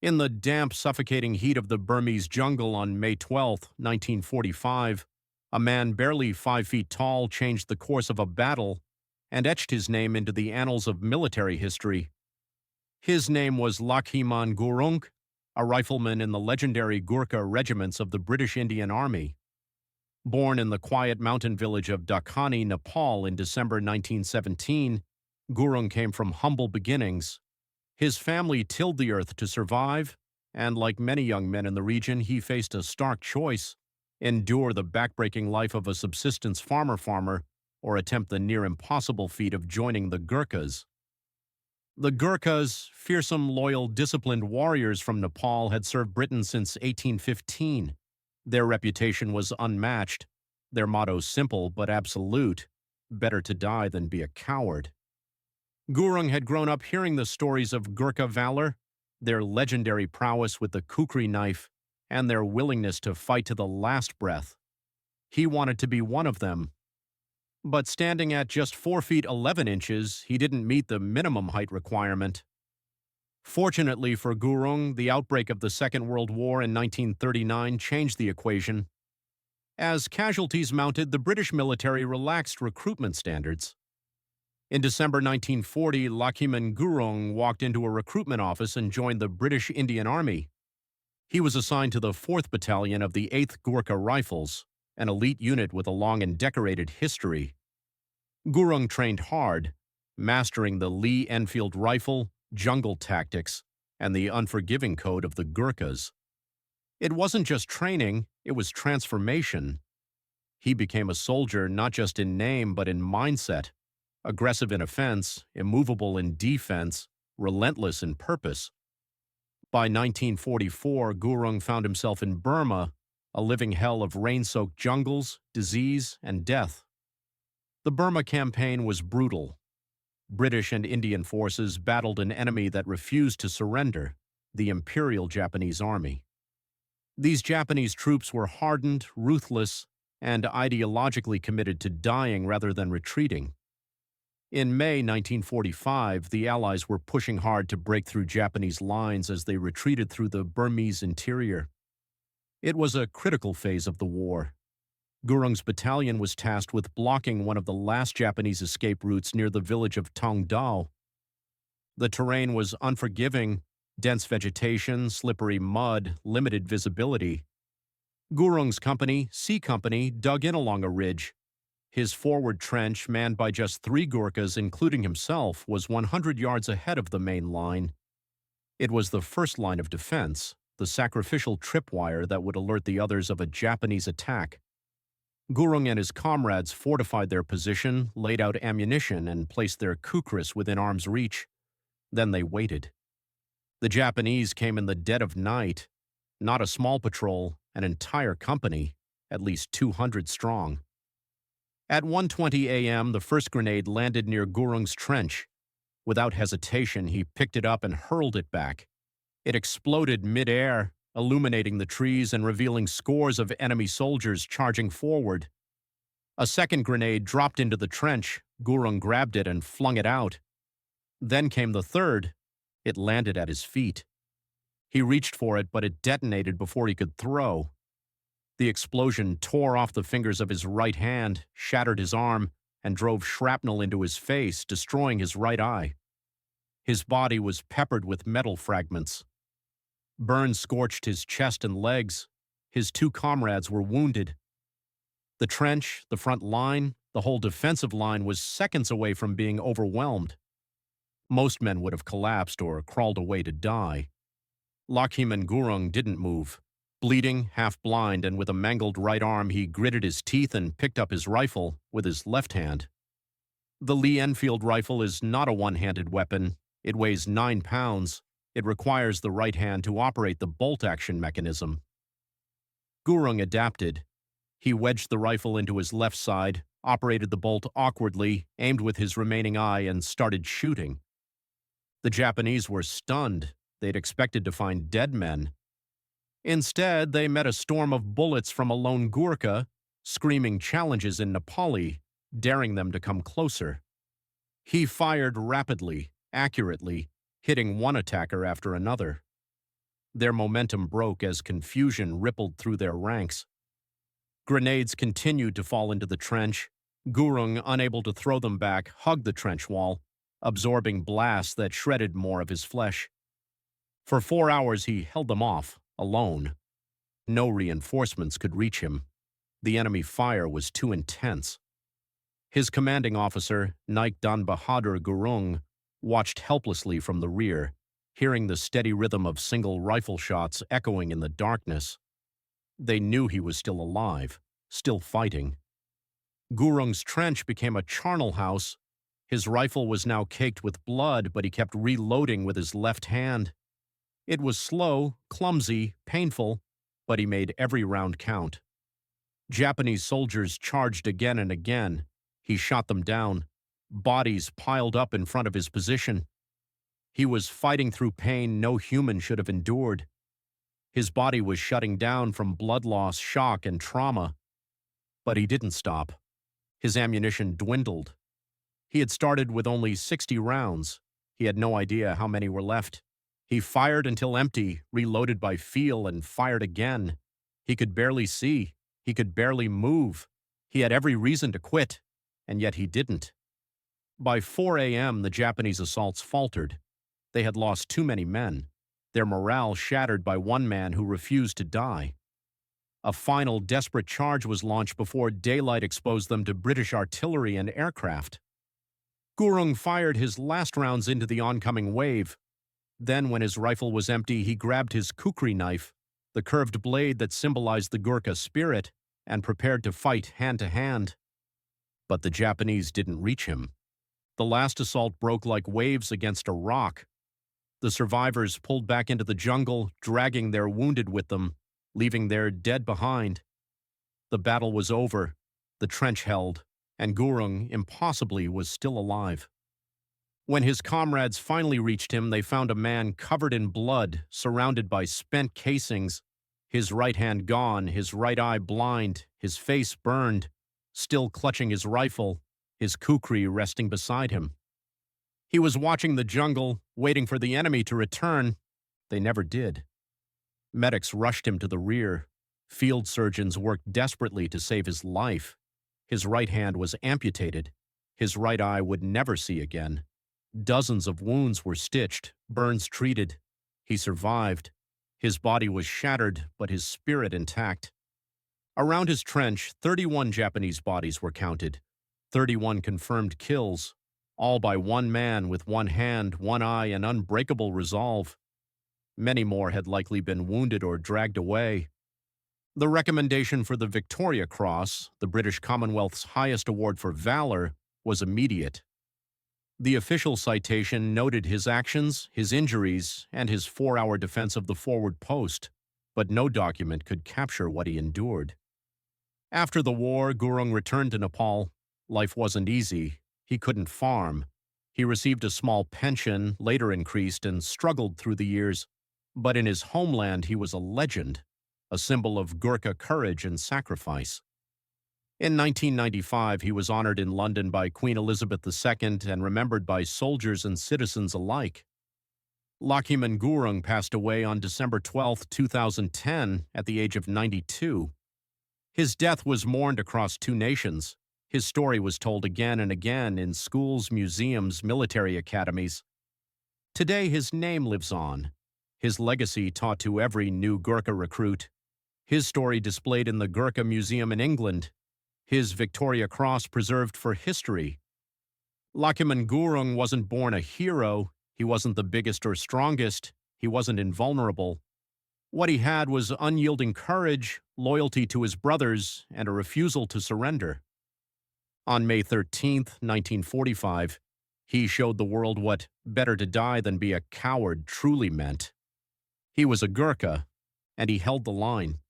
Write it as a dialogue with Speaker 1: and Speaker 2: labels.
Speaker 1: In the damp, suffocating heat of the Burmese jungle on May 12, 1945, a man barely 5 feet tall changed the course of a battle and etched his name into the annals of military history. His name was Lachhiman Gurung, a rifleman in the legendary Gurkha regiments of the British Indian Army. Born in the quiet mountain village of Dakhani, Nepal in December 1917, Gurung came from humble beginnings. His family tilled the earth to survive, and like many young men in the region, he faced a stark choice: endure the backbreaking life of a subsistence farmer, or attempt the near impossible feat of joining the Gurkhas. The Gurkhas, fearsome, loyal, disciplined warriors from Nepal, had served Britain since 1815. Their reputation was unmatched, their motto simple but absolute: better to die than be a coward. Gurung had grown up hearing the stories of Gurkha valor, their legendary prowess with the kukri knife, and their willingness to fight to the last breath. He wanted to be one of them. But standing at just 4 feet 11 inches, he didn't meet the minimum height requirement. Fortunately for Gurung, the outbreak of the Second World War in 1939 changed the equation. As casualties mounted, the British military relaxed recruitment standards. In December 1940, Lachhiman Gurung walked into a recruitment office and joined the British Indian Army. He was assigned to the 4th Battalion of the 8th Gurkha Rifles, an elite unit with a long and decorated history. Gurung trained hard, mastering the Lee Enfield rifle, jungle tactics, and the unforgiving code of the Gurkhas. It wasn't just training, it was transformation. He became a soldier not just in name but in mindset: aggressive in offense, immovable in defense, relentless in purpose. By 1944, Gurung found himself in Burma, a living hell of rain-soaked jungles, disease, and death. The Burma campaign was brutal. British and Indian forces battled an enemy that refused to surrender: the Imperial Japanese Army. These Japanese troops were hardened, ruthless, and ideologically committed to dying rather than retreating. In May 1945, the Allies were pushing hard to break through Japanese lines as they retreated through the Burmese interior. It was a critical phase of the war. Gurung's battalion was tasked with blocking one of the last Japanese escape routes near the village of Tongdao. The terrain was unforgiving: dense vegetation, slippery mud, limited visibility. Gurung's company, C Company, dug in along a ridge. His forward trench, manned by just 3 Gurkhas, including himself, was 100 yards ahead of the main line. It was the first line of defense, the sacrificial tripwire that would alert the others of a Japanese attack. Gurung and his comrades fortified their position, laid out ammunition, and placed their kukris within arm's reach. Then they waited. The Japanese came in the dead of night. Not a small patrol, an entire company, at least 200 strong. At 1:20 a.m., the first grenade landed near Gurung's trench. Without hesitation, he picked it up and hurled it back. It exploded mid-air, illuminating the trees and revealing scores of enemy soldiers charging forward. A second grenade dropped into the trench. Gurung grabbed it and flung it out. Then came the third. It landed at his feet. He reached for it, but it detonated before he could throw. The explosion tore off the fingers of his right hand, shattered his arm, and drove shrapnel into his face, destroying his right eye. His body was peppered with metal fragments. Burns scorched his chest and legs. His 2 comrades were wounded. The trench, the front line, the whole defensive line was seconds away from being overwhelmed. Most men would have collapsed or crawled away to die. Lachhiman Gurung didn't move. Bleeding, half-blind, and with a mangled right arm, he gritted his teeth and picked up his rifle with his left hand. The Lee Enfield rifle is not a one-handed weapon. It weighs 9 pounds. It requires the right hand to operate the bolt-action mechanism. Gurung adapted. He wedged the rifle into his left side, operated the bolt awkwardly, aimed with his remaining eye, and started shooting. The Japanese were stunned. They'd expected to find dead men. Instead, they met a storm of bullets from a lone Gurkha, screaming challenges in Nepali, daring them to come closer. He fired rapidly, accurately, hitting one attacker after another. Their momentum broke as confusion rippled through their ranks. Grenades continued to fall into the trench. Gurung, unable to throw them back, hugged the trench wall, absorbing blasts that shredded more of his flesh. For 4 hours he held them off, alone. No reinforcements could reach him. The enemy fire was too intense. His commanding officer, Naik Dan Bahadur Gurung, watched helplessly from the rear, hearing the steady rhythm of single rifle shots echoing in the darkness. They knew he was still alive, still fighting. Gurung's trench became a charnel house. His rifle was now caked with blood, but he kept reloading with his left hand. It was slow, clumsy, painful, but he made every round count. Japanese soldiers charged again and again. He shot them down. Bodies piled up in front of his position. He was fighting through pain no human should have endured. His body was shutting down from blood loss, shock, and trauma. But he didn't stop. His ammunition dwindled. He had started with only 60 rounds. He had no idea how many were left. He fired until empty, reloaded by feel, and fired again. He could barely see. He could barely move. He had every reason to quit, and yet he didn't. By 4 a.m., the Japanese assaults faltered. They had lost too many men, their morale shattered by one man who refused to die. A final desperate charge was launched before daylight exposed them to British artillery and aircraft. Gurung fired his last rounds into the oncoming wave. Then, when his rifle was empty, he grabbed his kukri knife, the curved blade that symbolized the Gurkha spirit, and prepared to fight hand to hand. But the Japanese didn't reach him. The last assault broke like waves against a rock. The survivors pulled back into the jungle, dragging their wounded with them, leaving their dead behind. The battle was over, the trench held, and Gurung, impossibly, was still alive. When his comrades finally reached him, they found a man covered in blood, surrounded by spent casings, his right hand gone, his right eye blind, his face burned, still clutching his rifle, his kukri resting beside him. He was watching the jungle, waiting for the enemy to return. They never did. Medics rushed him to the rear. Field surgeons worked desperately to save his life. His right hand was amputated. His right eye would never see again. Dozens of wounds were stitched, burns treated. He survived. His body was shattered, but his spirit intact. Around his trench, 31 Japanese bodies were counted. 31 confirmed kills, all by one man with one hand, one eye, and unbreakable resolve. Many more had likely been wounded or dragged away. The recommendation for the Victoria Cross, the British Commonwealth's highest award for valor, was immediate. The official citation noted his actions, his injuries, and his 4-hour defense of the forward post, but no document could capture what he endured. After the war, Gurung returned to Nepal. Life wasn't easy. He couldn't farm. He received a small pension, later increased, and struggled through the years. But in his homeland, he was a legend, a symbol of Gurkha courage and sacrifice. In 1995, he was honored in London by Queen Elizabeth II and remembered by soldiers and citizens alike. Lachhiman Gurung passed away on December 12, 2010, at the age of 92. His death was mourned across 2 nations. His story was told again and again in schools, museums, military academies. Today, his name lives on. His legacy taught to every new Gurkha recruit. His story displayed in the Gurkha Museum in England. His Victoria Cross preserved for history. Lachhiman Gurung wasn't born a hero. He wasn't the biggest or strongest. He wasn't invulnerable. What he had was unyielding courage, loyalty to his brothers, and a refusal to surrender. On May 13, 1945, he showed the world what better to die than be a coward truly meant. He was a Gurkha, and he held the line.